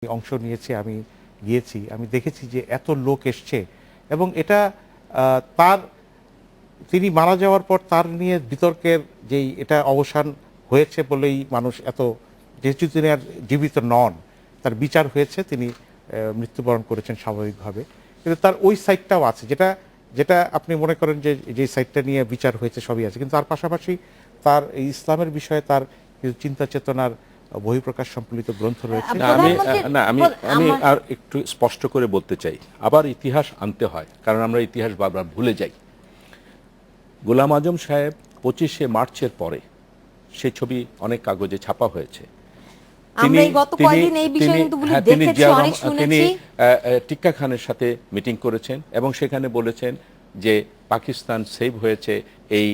অংশ নিয়েছি, আমি গিয়েছি, আমি দেখেছি যে এত লোক এসছে এবং এটা তার তিনি মারা যাওয়ার পর তার নিয়ে বিতর্কের যেই এটা অবসান হয়েছে বলেই মানুষ এত, যেহেতু তিনি আর জীবিত নন, তার বিচার হয়েছে, তিনি মৃত্যুবরণ করেছেন স্বাভাবিকভাবে, কিন্তু তার ওই সাইডটাও আছে, যেটা যেটা আপনি মনে করেন যে যে সাইডটা নিয়ে বিচার হয়েছে সবই আছে, কিন্তু তার পাশাপাশি তার এই ইসলামের বিষয়ে তার কিছু চিন্তা চেতনার বহিঃপ্রকাশ সম্পলিত গ্রন্থ রয়েছে। আমি আর একটু স্পষ্ট করে বলতে চাই, আবার ইতিহাস আনতে হয়, কারণ আমরা ইতিহাস বারবার ভুলে যাই। গোলাম আজম সাহেব 25শে মার্চের পরে সেই ছবি অনেক কাগজে ছাপা হয়েছে। তিনি টিক্কা খানের সাথে মিটিং করেছেন এবং সেখানে বলেছেন যে পাকিস্তান সেভ হয়েছে এই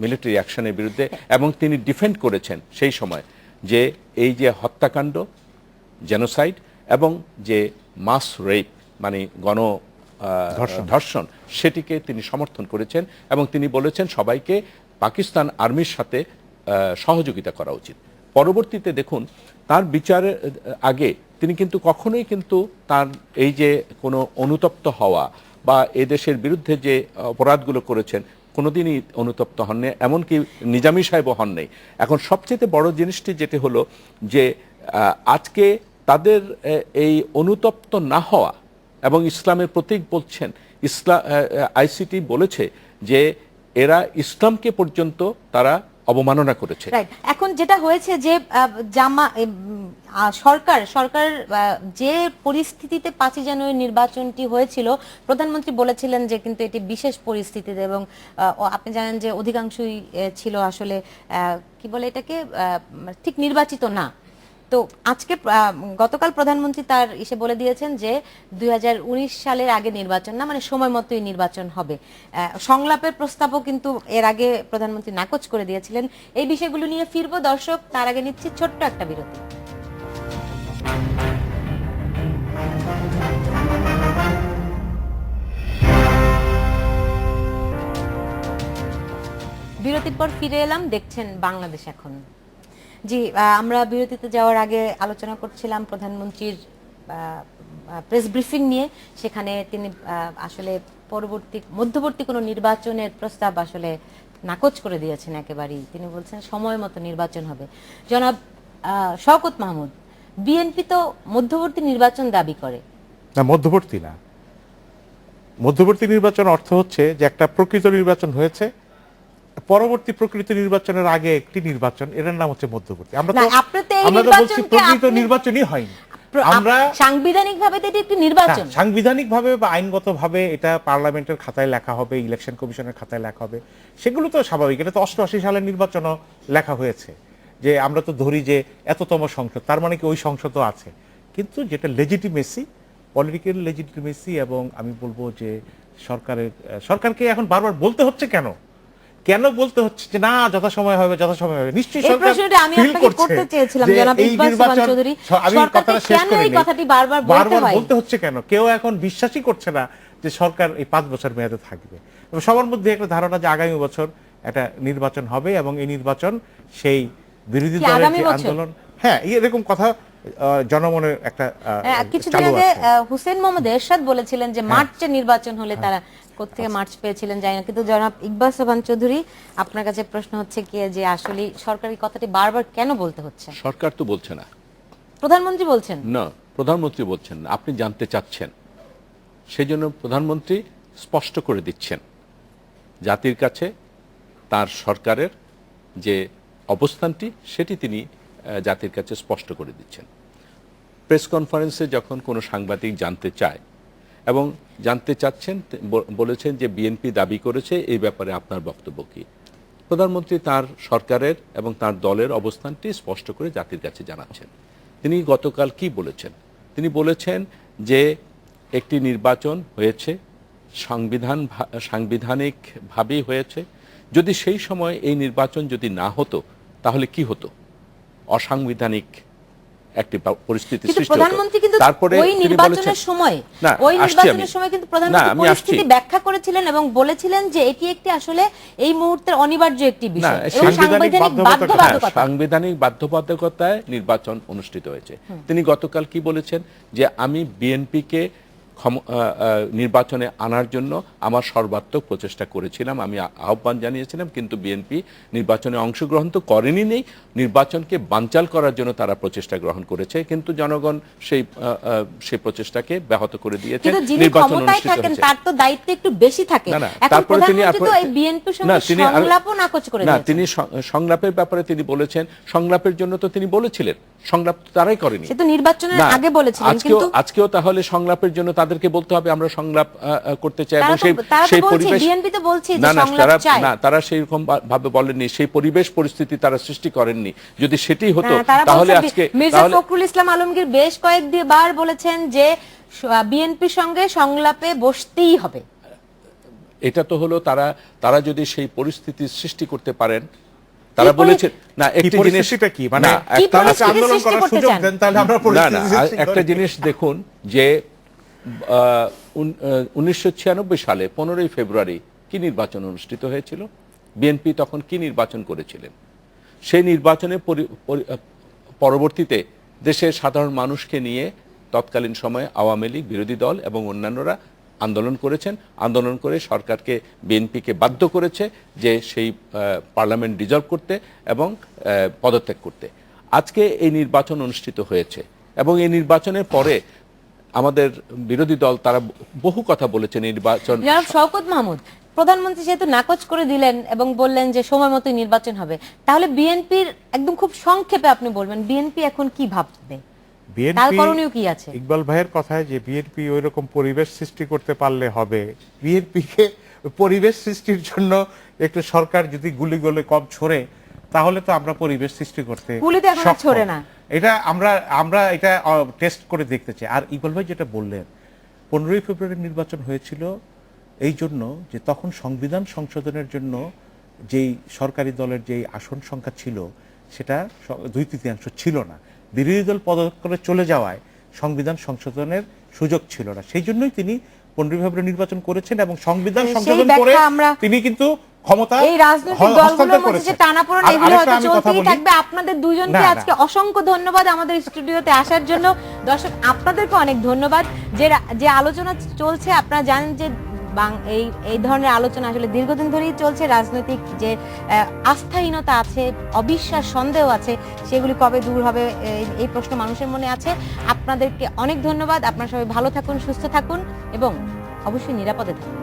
মিলিটারি অ্যাকশনের বিরুদ্ধে, এবং তিনি ডিফেন্ড করেছেন সেই সময় যে এই যে হত্যাকাণ্ড, জেনোসাইড এবং যে মাস রেপ মানে গণ ধর্ষণ, সেটিকে তিনি সমর্থন করেছেন এবং তিনি বলেছেন সবাইকে পাকিস্তান আর্মির সাথে সহযোগিতা করা উচিত। পরবর্তীতে দেখুন তার বিচারের আগে তিনি কিন্তু কখনোই কিন্তু তার এই যে কোনো অনুতপ্ত হওয়া বা এদেশের বিরুদ্ধে যে অপরাধগুলো করেছেন কোনোদিনই অনুতপ্ত হননি, এমনকি নিজামী সাহেবও হন নাই। এখন সবচেয়ে বড় জিনিসটি যেটি হলো যে আজকে তাদের এই অনুতপ্ত না হওয়া, এবং ইসলামের প্রতীক বলছেন, আইসিটি বলেছে যে এরা ইসলামকে পর্যন্ত তারা অবমাননা করেছে। এখন যেটা হয়েছে যে সরকার যে পরিস্থিতিতে 5ই জানুয়ারি নির্বাচনটি হয়েছিল, প্রধানমন্ত্রী বলেছিলেন যে কিন্তু এটি বিশেষ পরিস্থিতিতে, এবং আপনি জানেন যে অধিকাংশই ছিল আসলে কি বলে এটাকে ঠিক নির্বাচিত না। তো আজকে গতকাল প্রধানমন্ত্রী তার এসে বলে দিয়েছেন যে 2019 সালের আগে নির্বাচন না, মানে সময় মতোই নির্বাচন হবে। সংলাপের প্রস্তাবও কিন্তু এর আগে প্রধানমন্ত্রী নাকচ করে দিয়েছিলেন। এই বিষয়গুলো নিয়ে ফিরবো দর্শক, তার আগে নিচ্ছি ছোট্ট একটা বিরতি। বিরতির পর ফিরে এলাম, দেখছেন বাংলাদেশ এখন। জি, আমরা বিরতিতে যাওয়ার আগে আলোচনা করছিলাম প্রধানমন্ত্রীর প্রেস ব্রিফিং নিয়ে। সেখানে তিনি আসলে মধ্যবর্তী কোনো নির্বাচনের প্রস্তাব আসলে নাকচ করে দিয়েছেন একেবারেই। তিনি বলছেন সময় মতো নির্বাচন হবে। জনাব শওকত মাহমুদ, বিএনপি তো মধ্যবর্তী নির্বাচন দাবি করে। না, মধ্যবর্তী না। মধ্যবর্তী নির্বাচন অর্থ হচ্ছে যে একটা প্রকৃত নির্বাচন হয়েছে, পরবর্তী প্রকৃত নির্বাচনের আগে একটি নির্বাচন, এর নাম হচ্ছে মধ্যবর্তী। আমরা তো বলছি প্রকৃত নির্বাচনই হয়নি। আমরা সাংবিধানিকভাবে তো এটি একটি নির্বাচন, সাংবিধানিকভাবে বা আইনগতভাবে এটা পার্লামেন্টের খাতায় লেখা হবে, ইলেকশন কমিশনের খাতায় লেখা হবে, সেগুলো তো স্বাভাবিক। এটা তো 88 সালের নির্বাচনও লেখা হয়েছে যে আমরা তো ধরি যে এততম সংসদ, তার মানে কি ওই সংসদও আছে। কিন্তু যেটা লেজিটিমেসি, পলিটিক্যাল লেজিটিমেসি, এবং আমি বলবো যে সরকারকে এখন বারবার বলতে হচ্ছে কেন বলতে হচ্ছে যে না যথাসময় হবে, যথাসময় হবে। নিশ্চয়ই সরকার আমি আপনাকে করতে চেয়েছিলাম জনাব ইকবাল সুবহান চৌধুরী, সরকারকে কেন এই কথাটি বারবার বলতে হচ্ছে কেন? কেউ এখন বিশ্বাসই করছে না যে সরকার এই 5 বছর মেয়াদে থাকবে। সবার মধ্যে একটা ধারণা যে আগামী বছর একটা নির্বাচন হবে, এবং এই নির্বাচন সেই বিরোধী দলের যে আন্দোলন, হ্যাঁ এরকম কথা জনমনের একটা কিছুদিন আগে হুসেইন মোহাম্মদ এরশাদ বলেছিলেন যে মার্চে নির্বাচন হলে তারা কোত্থেকে মার্চ পেয়েছিলেন জানি না। কিন্তু জনাব ইকবাল সুবহান চৌধুরী, আপনার কাছে প্রশ্ন হচ্ছে কি যে আসলে সরকারি কথাটি বারবার কেন বলতে হচ্ছে? সরকার তো বলছে না, প্রধানমন্ত্রী বলছেন। না, প্রধানমন্ত্রী বলছেন না, আপনি জানতে চাচ্ছেন, সেই জন্য প্রধানমন্ত্রী স্পষ্ট করে দিচ্ছেন জাতির কাছে তার সরকারের যে অবস্থানটি, সেটি তিনি জাতির কাছে স্পষ্ট করে দিচ্ছেন। প্রেস কনফারেন্সে যখন কোনো সাংবাদিক জানতে চায় এবং জানতে চাচ্ছেন, বলেছেন যে বিএনপি দাবি করেছে, এই ব্যাপারে আপনার বক্তব্য কি? প্রধানমন্ত্রী তার সরকারের এবং তার দলের অবস্থানটি স্পষ্ট করে জাতির কাছে জানাচ্ছেন। তিনি গতকাল কি বলেছেন? তিনি বলেছেন যে একটি নির্বাচন হয়েছে, সাংবিধানিকভাবেই হয়েছে। যদি সেই সময় এই নির্বাচন যদি না হতো তাহলে কি হতো? অসাংবিধানিক একটি পরিস্থিতি কিন্তু সৃষ্টি হতো। প্রধানমন্ত্রী কিন্তু তারপরে ওই তিনি নির্বাচনের বলেছেন, সময় না, ওই আসছি আমি। নির্বাচনের সময় কিন্তু না, প্রধানমন্ত্রী আমি পরিস্থিতি আসছি। ব্যাখ্যা করেছিলেন এবং বলেছিলেন যে এটি একটি আসলে এই মুহূর্তের অনিবার্য একটি বিষয় এবং সাংবিধানিক সাংবিধানিক বাধ্যবাধকতা। সাংবিধানিক বাধ্যবাধকতায় নির্বাচন অনুষ্ঠিত হয়েছে। তিনি গতকাল কি বলেছেন যে আমি বিএনপিকে নির্বাচনে আনার জন্য আমার সর্বাত্মক প্রচেষ্টা করেছিলাম, আমি আহ্বান জানিয়েছিলাম, কিন্তু বিএনপি নির্বাচনে অংশগ্রহণ তো করেনি, নেই নির্বাচনকে বানচাল করার জন্য তারা প্রচেষ্টা গ্রহণ করেছে, কিন্তু জনগণ সেই প্রচেষ্টাকে ব্যাহত করে দিয়েছে। কিন্তু যিনি নির্বাচন ক্ষমতায় অনুষ্ঠিত থাকেন হয়েছে। তার তো দায়িত্ব একটু বেশি থাকে। না, না, এখন তারপরে তিনি প্রধানমন্ত্রী তো এই বিএনপির সঙ্গে সংলাপও নাকচ করে না, দিয়েছেন। তিনি সংলাপের ব্যাপারে তিনি বলেছেন, সংলাপের জন্য তো তিনি বলেছিলেন, সংলাপ তো তারাই করেনি। সে তো নির্বাচনের না, আগে বলেছিলেন, কিন্তু আজকেও তাহলে সংলাপের জন্য তাদেরকে বলতে হবে আমরা সংলাপ করতে চাই, এবং তারা তো সেই বলছে, পরিবেশ, বিএনপি তো বলছে যে না না, সংলাপ চাই। তারা সেইরকম ভাবে বলেননি, সেই পরিবেশ পরিস্থিতি তারা সৃষ্টি করেননি। যদি সেটি হতো তারা তাহলে বলছে, আজকে মির্জা ফখরুল ইসলাম আলমগীর বেশ কয়েকবার বলেছেন যে বিএনপির সঙ্গে সংলাপে বসতেই হবে। এটা তো হলো তারা যদি সেই পরিস্থিতি সৃষ্টি করতে পারেন, তারা বলেছেন না একটি জিনিস কি মানে না, একটা পরিস্থিতি আন্দোলন সৃষ্টি করার করতে সুযোগ চান? দেন, তাহলে আমরা না না, পরিস্থিতি সৃষ্টি একটা করি। জিনিস দেখুন যে 1996 সালে 15ই ফেব্রুয়ারি কি নির্বাচন অনুষ্ঠিত হয়েছিল? বিএনপি তখন কি নির্বাচন করেছিলেন? সেই নির্বাচনের পরবর্তীতে দেশের সাধারণ মানুষকে নিয়ে তৎকালীন সময়ে আওয়ামী লীগ, বিরোধী দল এবং অন্যান্যরা আন্দোলন করেছেন। আন্দোলন করে সরকারকে, বিএনপিকে বাধ্য করেছে যে সেই পার্লামেন্ট ডিজলভ করতে এবং পদত্যাগ করতে। আজকে এই নির্বাচন অনুষ্ঠিত হয়েছে এবং এই নির্বাচনের পরে আমাদের বিরোধী দল তারা বহু কথা বলেছে নির্বাচন। জনাব শওকত মাহমুদ, প্রধানমন্ত্রী যেহেতু নাকচ করে দিলেন এবং বললেন যে সময় মতো নির্বাচন হবে, তাহলে বিএনপির একদম খুব সংক্ষেপে আপনি বলবেন বিএনপি এখন কি ভাববে, তার করণীয় কি আছে? ইকবাল ভাইয়ের কথায় যে বিএনপি ওই রকম পরিবেশ সৃষ্টি করতে পারলে হবে, বিএনপিকে পরিবেশ সৃষ্টির জন্য একটু সরকার যদি গুলি কম ছোড়ে তাহলে তো আমরা পরিবেশ সৃষ্টি করতে গুলি তো এখন আর সক্ষম। ছোড়ে না। এটা আমরা এটা টেস্ট করে দেখতে চাই। আর ইকবাল ভাই যেটা বললেন, 15ই ফেব্রুয়ারি নির্বাচন হয়েছিল এই জন্য যে তখন সংবিধান সংশোধনের জন্য যেই সরকারি দলের যেই আসন সংখ্যা ছিল সেটা 2/3 ছিল না। বিরোধী দল পদত্যাগ করে চলে যাওয়ায় সংবিধান সংশোধনের সুযোগ ছিল না, সেই জন্যই তিনি 15ই ফেব্রুয়ারি নির্বাচন করেছেন এবং সংবিধান সংশোধন করে তিনি কিন্তু ক্ষমতা এই রাজনৈতিক দলগুলোর মধ্যে যে টানাপোড়েন, এগুলো হয়তো চলতেই থাকবে। আপনাদের দুজনকে আজকে অসংখ্য ধন্যবাদ আমাদের স্টুডিওতে আসার জন্য। দর্শক আপনাদেরকে অনেক ধন্যবাদ। যে আলোচনা চলছে, আপনারা জানেন যে এই ধরনের আলোচনা আসলে দীর্ঘদিন ধরেই চলছে। রাজনৈতিক যে আস্থাহীনতা আছে, অবিশ্বাস, সন্দেহ আছে, সেগুলি কবে দূর হবে এই প্রশ্ন মানুষের মনে আছে। আপনাদেরকে অনেক ধন্যবাদ। আপনারা সবাই ভালো থাকুন, সুস্থ থাকুন এবং অবশ্যই নিরাপদে থাকুন।